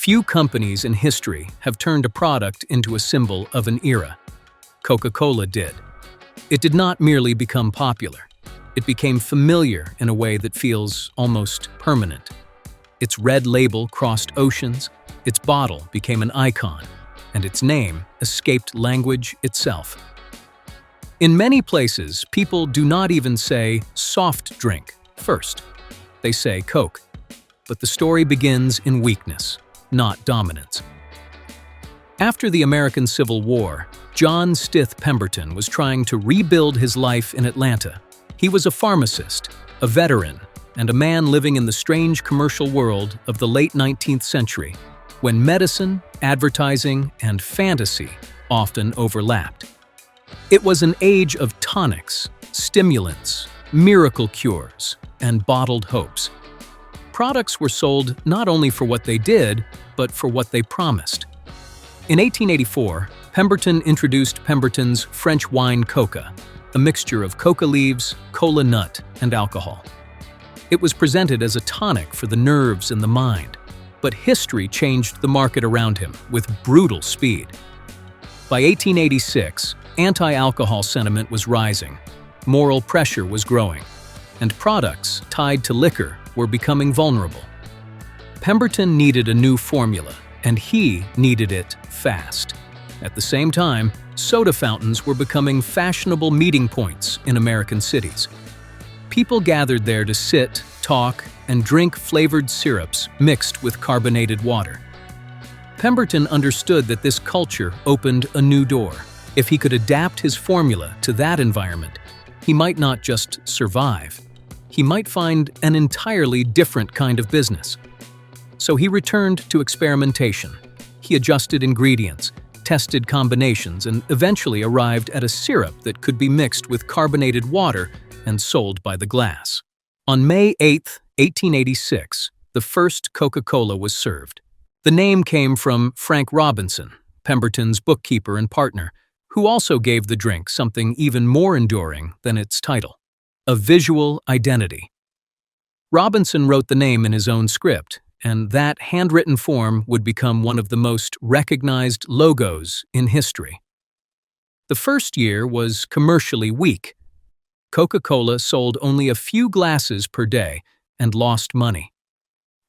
Few companies in history have turned a product into a symbol of an era. Coca-Cola did. It did not merely become popular. It became familiar in a way that feels almost permanent. Its red label crossed oceans, its bottle became an icon, and its name escaped language itself. In many places, people do not even say soft drink first. They say Coke. But the story begins in weakness, not dominance. After the American Civil War, John Stith Pemberton was trying to rebuild his life in Atlanta. He was a pharmacist, a veteran, and a man living in the strange commercial world of the late 19th century, when medicine, advertising, and fantasy often overlapped. It was an age of tonics, stimulants, miracle cures, and bottled hopes. Products were sold not only for what they did, but for what they promised. In 1884, Pemberton introduced Pemberton's French wine coca, a mixture of coca leaves, cola nut, and alcohol. It was presented as a tonic for the nerves and the mind, but history changed the market around him with brutal speed. By 1886, anti-alcohol sentiment was rising, moral pressure was growing, and products tied to liquor were becoming vulnerable. Pemberton needed a new formula, and he needed it fast. At the same time, soda fountains were becoming fashionable meeting points in American cities. People gathered there to sit, talk, and drink flavored syrups mixed with carbonated water. Pemberton understood that this culture opened a new door. If he could adapt his formula to that environment, he might not just survive. He might find an entirely different kind of business. So he returned to experimentation. He adjusted ingredients, tested combinations, and eventually arrived at a syrup that could be mixed with carbonated water and sold by the glass. On May 8, 1886, the first Coca-Cola was served. The name came from Frank Robinson, Pemberton's bookkeeper and partner, who also gave the drink something even more enduring than its title: a visual identity. Robinson wrote the name in his own script, and that handwritten form would become one of the most recognized logos in history. The first year was commercially weak. Coca-Cola sold only a few glasses per day and lost money.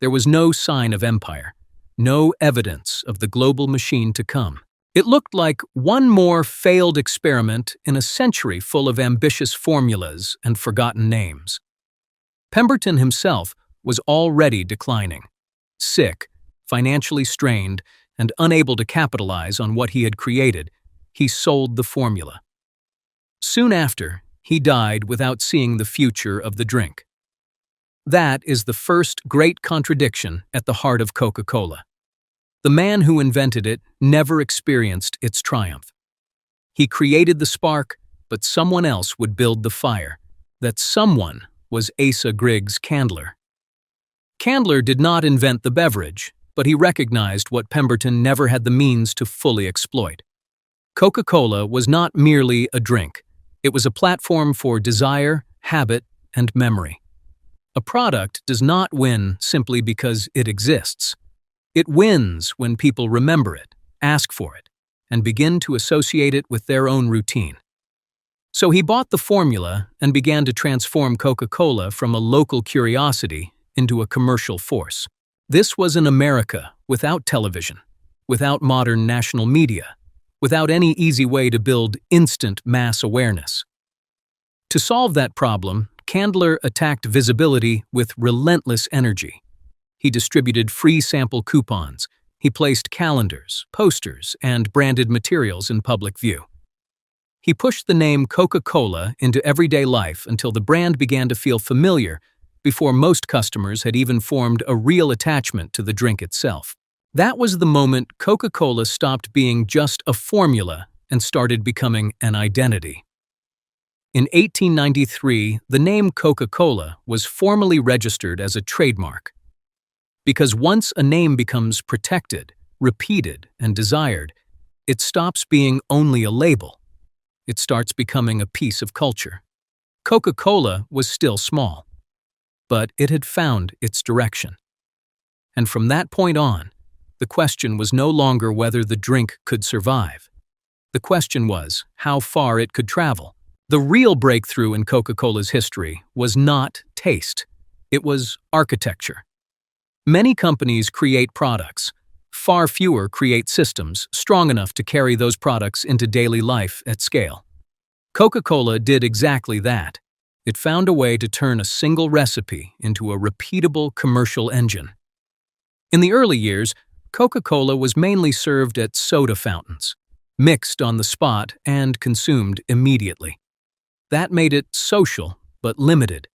There was no sign of empire, no evidence of the global machine to come. It looked like one more failed experiment in a century full of ambitious formulas and forgotten names. Pemberton himself was already declining. Sick, financially strained, and unable to capitalize on what he had created, he sold the formula. Soon after, he died without seeing the future of the drink. That is the first great contradiction at the heart of Coca-Cola. The man who invented it never experienced its triumph. He created the spark, but someone else would build the fire. That someone was Asa Griggs Candler. Candler did not invent the beverage, but he recognized what Pemberton never had the means to fully exploit. Coca-Cola was not merely a drink. It was a platform for desire, habit, and memory. A product does not win simply because it exists. It wins when people remember it, ask for it, and begin to associate it with their own routine. So he bought the formula and began to transform Coca-Cola from a local curiosity into a commercial force. This was an America without television, without modern national media, without any easy way to build instant mass awareness. To solve that problem, Candler attacked visibility with relentless energy. He distributed free sample coupons. He placed calendars, posters, and branded materials in public view. He pushed the name Coca-Cola into everyday life until the brand began to feel familiar before most customers had even formed a real attachment to the drink itself. That was the moment Coca-Cola stopped being just a formula and started becoming an identity. In 1893, the name Coca-Cola was formally registered as a trademark. Because once a name becomes protected, repeated, and desired, it stops being only a label. It starts becoming a piece of culture. Coca-Cola was still small, but it had found its direction. And from that point on, The question was no longer whether the drink could survive. The question was how far it could travel. The real breakthrough in Coca-Cola's history was not taste. It was architecture. Many companies create products. Far fewer create systems strong enough to carry those products into daily life at scale. Coca-Cola did exactly that. It found a way to turn a single recipe into a repeatable commercial engine. In the early years, Coca-Cola was mainly served at soda fountains, mixed on the spot and consumed immediately. That made it social, but limited.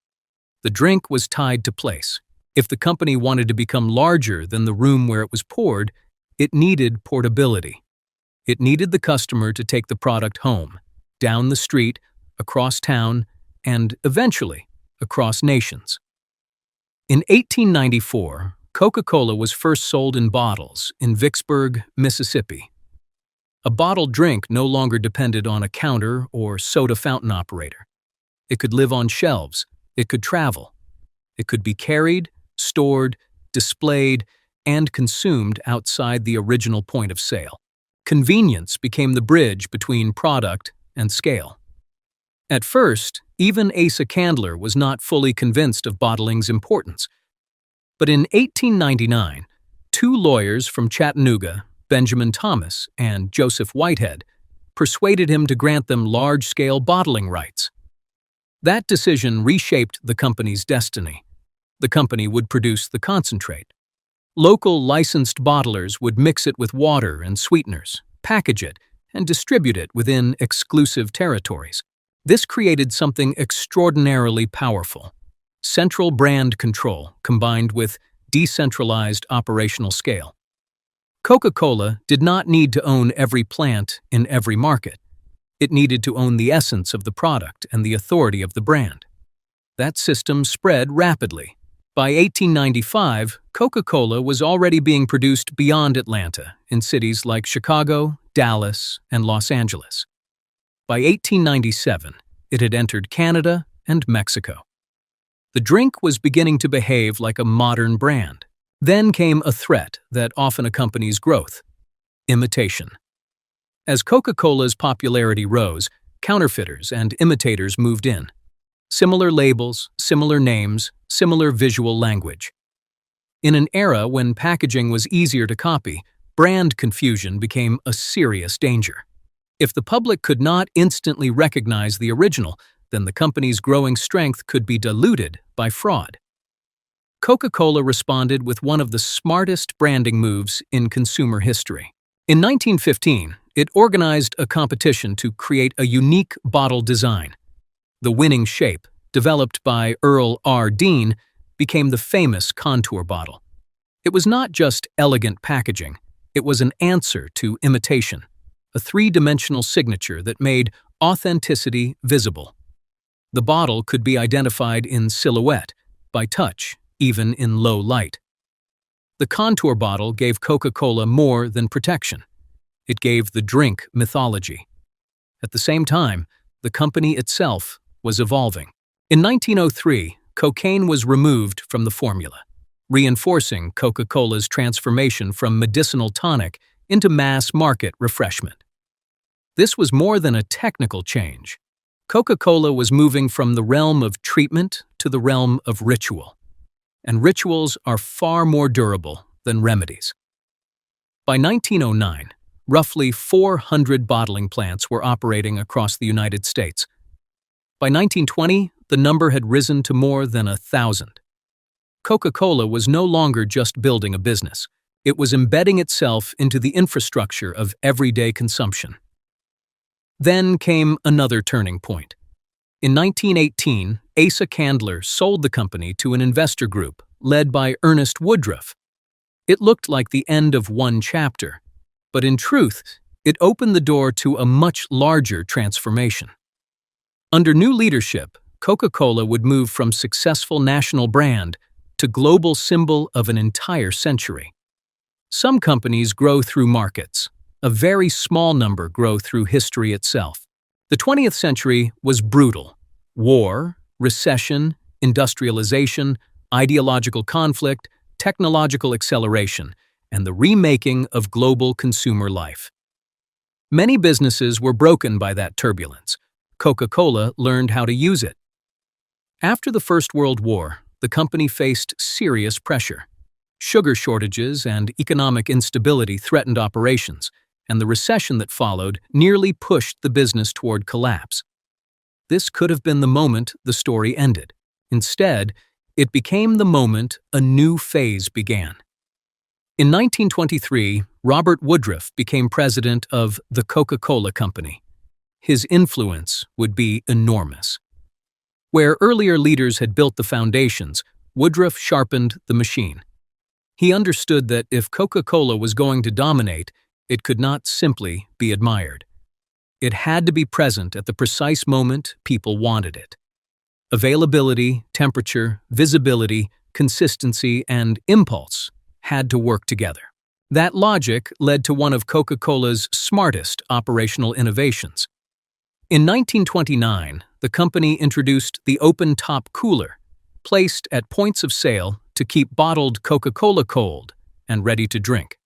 The drink was tied to place. If the company wanted to become larger than the room where it was poured, it needed portability. It needed the customer to take the product home, down the street, across town, and eventually across nations. In 1894, Coca-Cola was first sold in bottles in Vicksburg, Mississippi. A bottled drink no longer depended on a counter or soda fountain operator. It could live on shelves. It could travel. It could be carried, stored, displayed, and consumed outside the original point of sale. Convenience became the bridge between product and scale. At first, even Asa Candler was not fully convinced of bottling's importance. But in 1899, two lawyers from Chattanooga, Benjamin Thomas and Joseph Whitehead, persuaded him to grant them large-scale bottling rights. That decision reshaped the company's destiny. The company would produce the concentrate. Local licensed bottlers would mix it with water and sweeteners, package it, and distribute it within exclusive territories. This created something extraordinarily powerful: central brand control combined with decentralized operational scale. Coca-Cola did not need to own every plant in every market. It needed to own the essence of the product and the authority of the brand. That system spread rapidly. By 1895, Coca-Cola was already being produced beyond Atlanta in cities like Chicago, Dallas, and Los Angeles. By 1897, it had entered Canada and Mexico. The drink was beginning to behave like a modern brand. Then came a threat that often accompanies growth: imitation. As Coca-Cola's popularity rose, counterfeiters and imitators moved in. Similar labels, similar names, similar visual language. In an era when packaging was easier to copy, brand confusion became a serious danger. If the public could not instantly recognize the original, then the company's growing strength could be diluted by fraud. Coca-Cola responded with one of the smartest branding moves in consumer history. In 1915, it organized a competition to create a unique bottle design. The winning shape, developed by Earl R. Dean, became the famous contour bottle. It was not just elegant packaging, it was an answer to imitation, a three-dimensional signature that made authenticity visible. The bottle could be identified in silhouette, by touch, even in low light. The contour bottle gave Coca-Cola more than protection. It gave the drink mythology. At the same time, the company itself was evolving. In 1903, cocaine was removed from the formula, reinforcing Coca-Cola's transformation from medicinal tonic into mass-market refreshment. This was more than a technical change. Coca-Cola was moving from the realm of treatment to the realm of ritual. And rituals are far more durable than remedies. By 1909, roughly 400 bottling plants were operating across the United States. By 1920, the number had risen to more than 1,000. Coca-Cola was no longer just building a business. It was embedding itself into the infrastructure of everyday consumption. Then came another turning point. In 1918, Asa Candler sold the company to an investor group led by Ernest Woodruff. It looked like the end of one chapter, but in truth, it opened the door to a much larger transformation. Under new leadership, Coca-Cola would move from successful national brand to global symbol of an entire century. Some companies grow through markets. A very small number grow through history itself. The 20th century was brutal. War, recession, industrialization, ideological conflict, technological acceleration, and the remaking of global consumer life. Many businesses were broken by that turbulence. Coca-Cola learned how to use it. After the First World War, the company faced serious pressure. Sugar shortages and economic instability threatened operations, and the recession that followed nearly pushed the business toward collapse. This could have been the moment the story ended. Instead, it became the moment a new phase began. In 1923, Robert Woodruff became president of the Coca-Cola Company. His influence would be enormous. Where earlier leaders had built the foundations, Woodruff sharpened the machine. He understood that if Coca-Cola was going to dominate, it could not simply be admired. It had to be present at the precise moment people wanted it. Availability, temperature, visibility, consistency, and impulse had to work together. That logic led to one of Coca-Cola's smartest operational innovations. In 1929, the company introduced the open-top cooler, placed at points of sale to keep bottled Coca-Cola cold and ready to drink.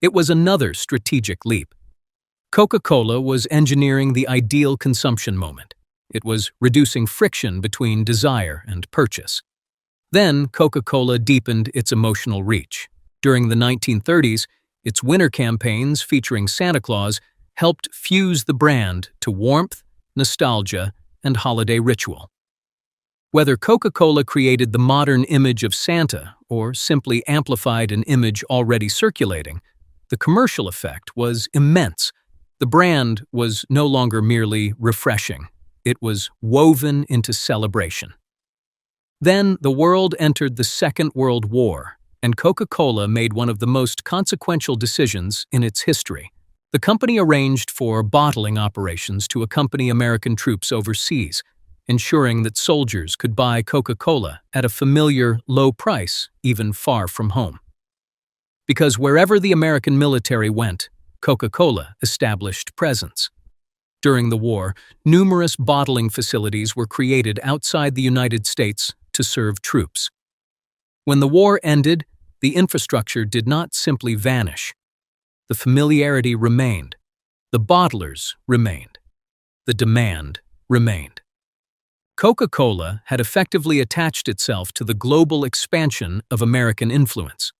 It was another strategic leap. Coca-Cola was engineering the ideal consumption moment. It was reducing friction between desire and purchase. Then, Coca-Cola deepened its emotional reach. During the 1930s, its winter campaigns featuring Santa Claus helped fuse the brand to warmth, nostalgia, and holiday ritual. Whether Coca-Cola created the modern image of Santa or simply amplified an image already circulating, the commercial effect was immense. The brand was no longer merely refreshing. It was woven into celebration. Then the world entered the Second World War, and Coca-Cola made one of the most consequential decisions in its history. The company arranged for bottling operations to accompany American troops overseas, ensuring that soldiers could buy Coca-Cola at a familiar, low price, even far from home. Because wherever the American military went, Coca-Cola established presence. During the war, numerous bottling facilities were created outside the United States to serve troops. When the war ended, the infrastructure did not simply vanish. The familiarity remained. The bottlers remained. The demand remained. Coca-Cola had effectively attached itself to the global expansion of American influence.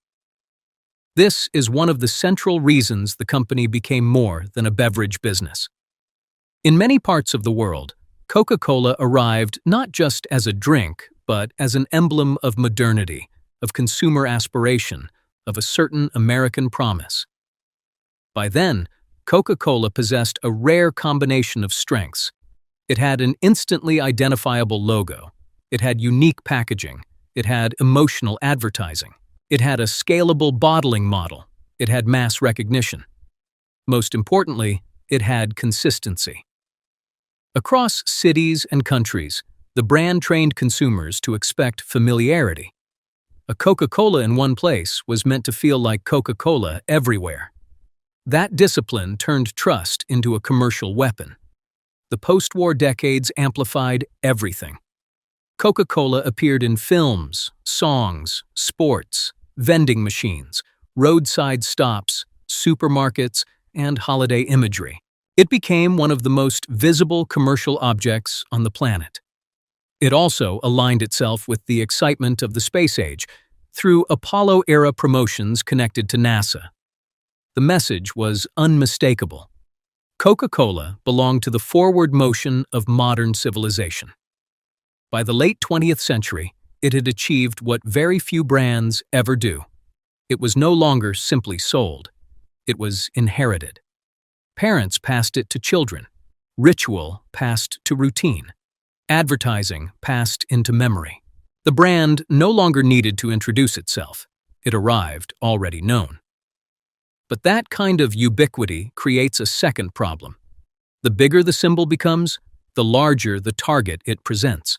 This is one of the central reasons the company became more than a beverage business. In many parts of the world, Coca-Cola arrived not just as a drink, but as an emblem of modernity, of consumer aspiration, of a certain American promise. By then, Coca-Cola possessed a rare combination of strengths. It had an instantly identifiable logo. It had unique packaging. It had emotional advertising. It had a scalable bottling model. It had mass recognition. Most importantly, it had consistency. Across cities and countries, the brand trained consumers to expect familiarity. A Coca-Cola in one place was meant to feel like Coca-Cola everywhere. That discipline turned trust into a commercial weapon. The post-war decades amplified everything. Coca-Cola appeared in films, songs, sports, vending machines, roadside stops, supermarkets, and holiday imagery. It became one of the most visible commercial objects on the planet. It also aligned itself with the excitement of the space age through Apollo-era promotions connected to NASA. The message was unmistakable. Coca-Cola belonged to the forward motion of modern civilization. By the late 20th century, it had achieved what very few brands ever do. It was no longer simply sold. It was inherited. Parents passed it to children. Ritual passed to routine. Advertising passed into memory. The brand no longer needed to introduce itself. It arrived already known. But that kind of ubiquity creates a second problem. The bigger the symbol becomes, the larger the target it presents.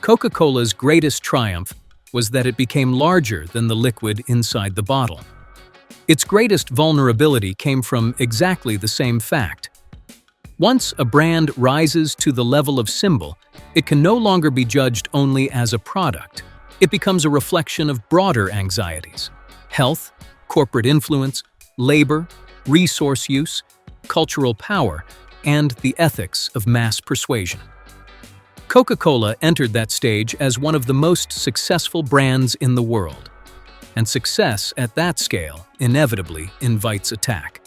Coca-Cola's greatest triumph was that it became larger than the liquid inside the bottle. Its greatest vulnerability came from exactly the same fact. Once a brand rises to the level of symbol, it can no longer be judged only as a product. It becomes a reflection of broader anxieties: health, corporate influence, labor, resource use, cultural power, and the ethics of mass persuasion. Coca-Cola entered that stage as one of the most successful brands in the world. And success at that scale inevitably invites attack.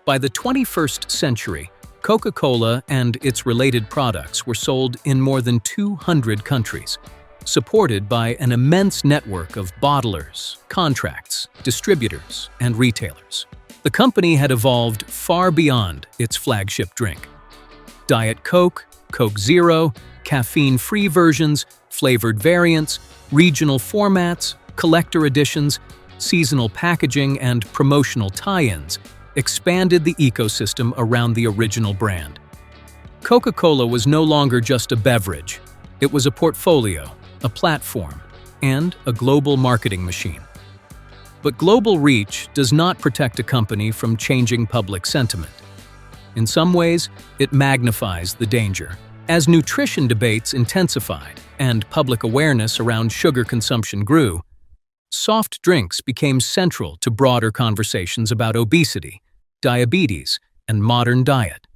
By the 21st century, Coca-Cola and its related products were sold in more than 200 countries, supported by an immense network of bottlers, contracts, distributors, and retailers. The company had evolved far beyond its flagship drink. Diet Coke, Coke Zero, caffeine-free versions, flavored variants, regional formats, collector editions, seasonal packaging, and promotional tie-ins expanded the ecosystem around the original brand. Coca-Cola was no longer just a beverage. It was a portfolio, a platform, and a global marketing machine. But global reach does not protect a company from changing public sentiment. In some ways, it magnifies the danger. As nutrition debates intensified and public awareness around sugar consumption grew, soft drinks became central to broader conversations about obesity, diabetes, and modern diet.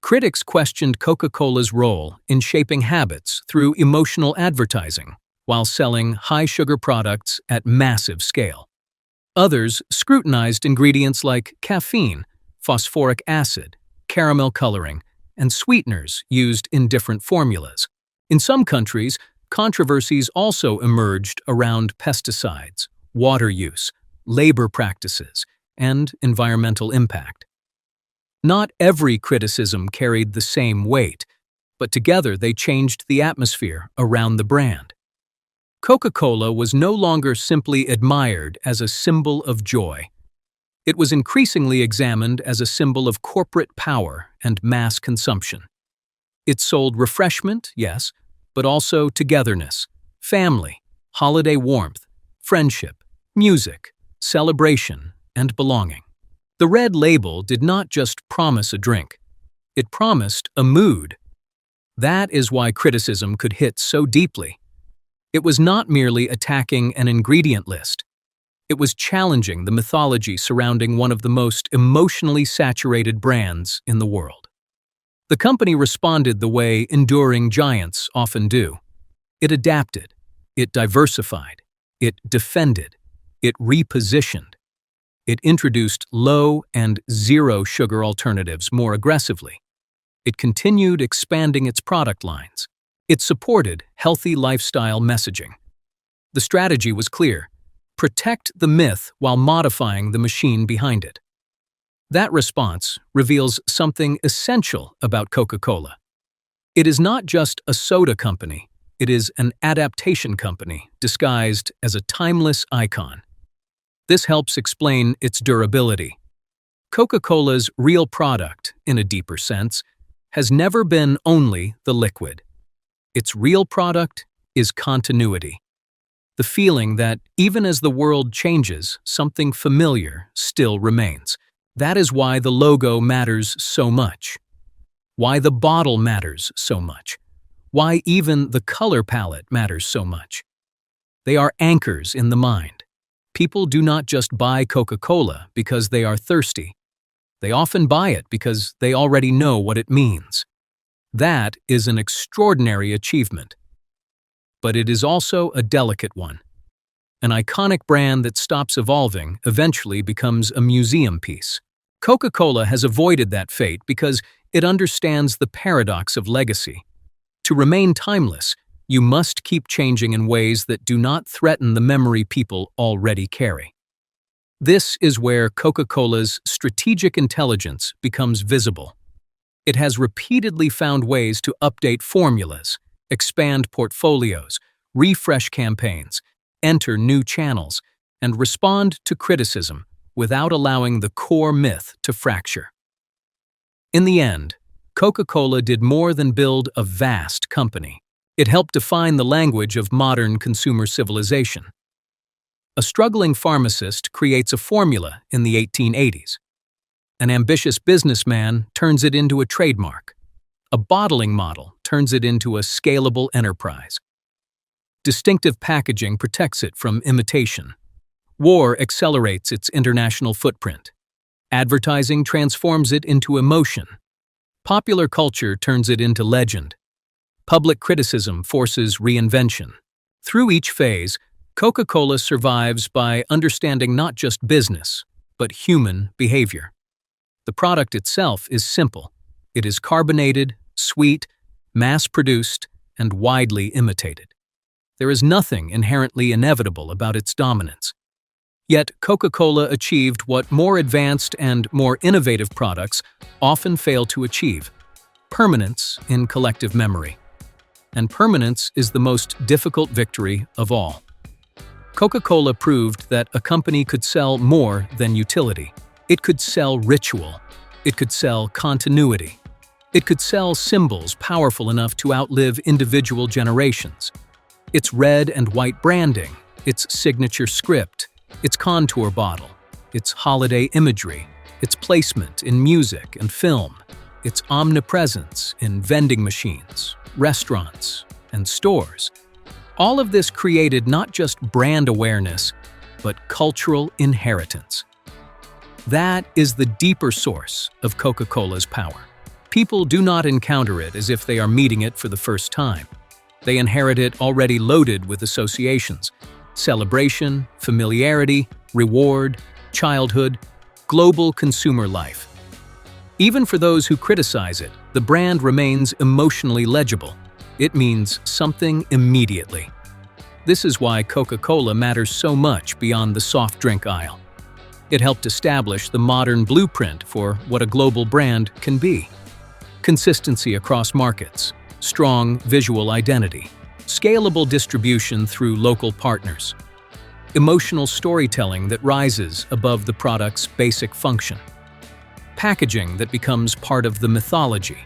Critics questioned Coca-Cola's role in shaping habits through emotional advertising while selling high-sugar products at massive scale. Others scrutinized ingredients like caffeine, phosphoric acid, caramel coloring, and sweeteners used in different formulas. In some countries, controversies also emerged around pesticides, water use, labor practices, and environmental impact. Not every criticism carried the same weight, but together they changed the atmosphere around the brand. Coca-Cola was no longer simply admired as a symbol of joy. It was increasingly examined as a symbol of corporate power and mass consumption. It sold refreshment, yes, but also togetherness, family, holiday warmth, friendship, music, celebration, and belonging. The red label did not just promise a drink. It promised a mood. That is why criticism could hit so deeply. It was not merely attacking an ingredient list. It was challenging the mythology surrounding one of the most emotionally saturated brands in the world. The company responded the way enduring giants often do. It adapted, it diversified, it defended, it repositioned. It introduced low and zero sugar alternatives more aggressively. It continued expanding its product lines. It supported healthy lifestyle messaging. The strategy was clear: protect the myth while modifying the machine behind it. That response reveals something essential about Coca-Cola. It is not just a soda company, it is an adaptation company disguised as a timeless icon. This helps explain its durability. Coca-Cola's real product, in a deeper sense, has never been only the liquid. Its real product is continuity. The feeling that even as the world changes, something familiar still remains. That is why the logo matters so much. Why the bottle matters so much. Why even the color palette matters so much. They are anchors in the mind. People do not just buy Coca-Cola because they are thirsty. They often buy it because they already know what it means. That is an extraordinary achievement. But it is also a delicate one. An iconic brand that stops evolving eventually becomes a museum piece. Coca-Cola has avoided that fate because it understands the paradox of legacy. To remain timeless, you must keep changing in ways that do not threaten the memory people already carry. This is where Coca-Cola's strategic intelligence becomes visible. It has repeatedly found ways to update formulas, expand portfolios, refresh campaigns, enter new channels, and respond to criticism without allowing the core myth to fracture. In the end, Coca-Cola did more than build a vast company. It helped define the language of modern consumer civilization. A struggling pharmacist creates a formula in the 1880s. An ambitious businessman turns it into a trademark. A bottling model turns it into a scalable enterprise. Distinctive packaging protects it from imitation. War accelerates its international footprint. Advertising transforms it into emotion. Popular culture turns it into legend. Public criticism forces reinvention. Through each phase, Coca-Cola survives by understanding not just business, but human behavior. The product itself is simple. It is carbonated, sweet, mass-produced, and widely imitated. There is nothing inherently inevitable about its dominance. Yet Coca-Cola achieved what more advanced and more innovative products often fail to achieve: permanence in collective memory. And permanence is the most difficult victory of all. Coca-Cola proved that a company could sell more than utility. It could sell ritual. It could sell continuity. It could sell symbols powerful enough to outlive individual generations. Its red and white branding, its signature script, its contour bottle, its holiday imagery, its placement in music and film, its omnipresence in vending machines, restaurants, and stores. All of this created not just brand awareness, but cultural inheritance. That is the deeper source of Coca-Cola's power. People do not encounter it as if they are meeting it for the first time. They inherit it already loaded with associations: celebration, familiarity, reward, childhood, global consumer life. Even for those who criticize it, the brand remains emotionally legible. It means something immediately. This is why Coca-Cola matters so much beyond the soft drink aisle. It helped establish the modern blueprint for what a global brand can be. Consistency across markets, strong visual identity, scalable distribution through local partners, emotional storytelling that rises above the product's basic function, packaging that becomes part of the mythology,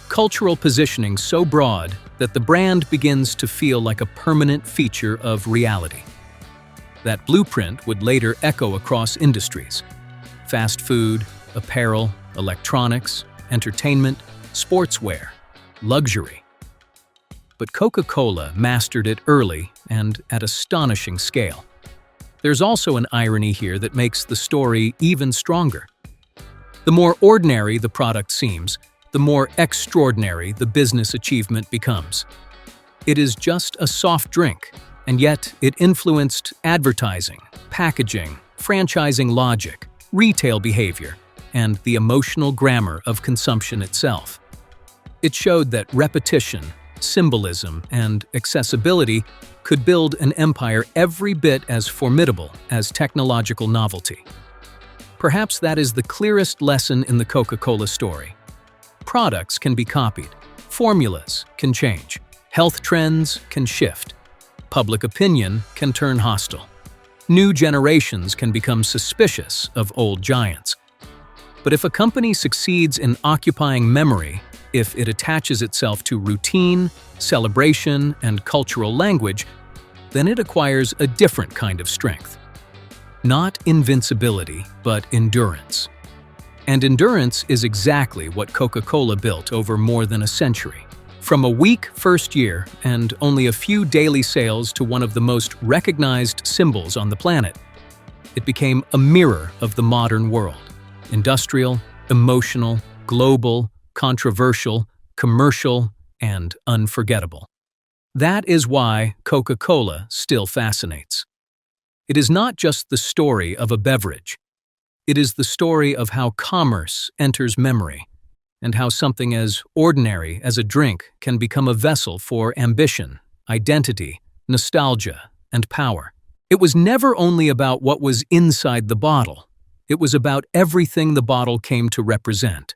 cultural positioning so broad that the brand begins to feel like a permanent feature of reality. That blueprint would later echo across industries: fast food, apparel, electronics, entertainment, sportswear, luxury. But Coca-Cola mastered it early and at astonishing scale. There's also an irony here that makes the story even stronger. The more ordinary the product seems, the more extraordinary the business achievement becomes. It is just a soft drink, and yet it influenced advertising, packaging, franchising logic, retail behavior, and the emotional grammar of consumption itself. It showed that repetition, symbolism, and accessibility could build an empire every bit as formidable as technological novelty. Perhaps that is the clearest lesson in the Coca-Cola story. Products can be copied, formulas can change, health trends can shift, public opinion can turn hostile. New generations can become suspicious of old giants. But if a company succeeds in occupying memory, if it attaches itself to routine, celebration, and cultural language, then it acquires a different kind of strength. Not invincibility, but endurance. And endurance is exactly what Coca-Cola built over more than a century. From a weak first year and only a few daily sales to one of the most recognized symbols on the planet, it became a mirror of the modern world. Industrial, emotional, global, controversial, commercial, and unforgettable. That is why Coca-Cola still fascinates. It is not just the story of a beverage. It is the story of how commerce enters memory, and how something as ordinary as a drink can become a vessel for ambition, identity, nostalgia, and power. It was never only about what was inside the bottle. It was about everything the bottle came to represent: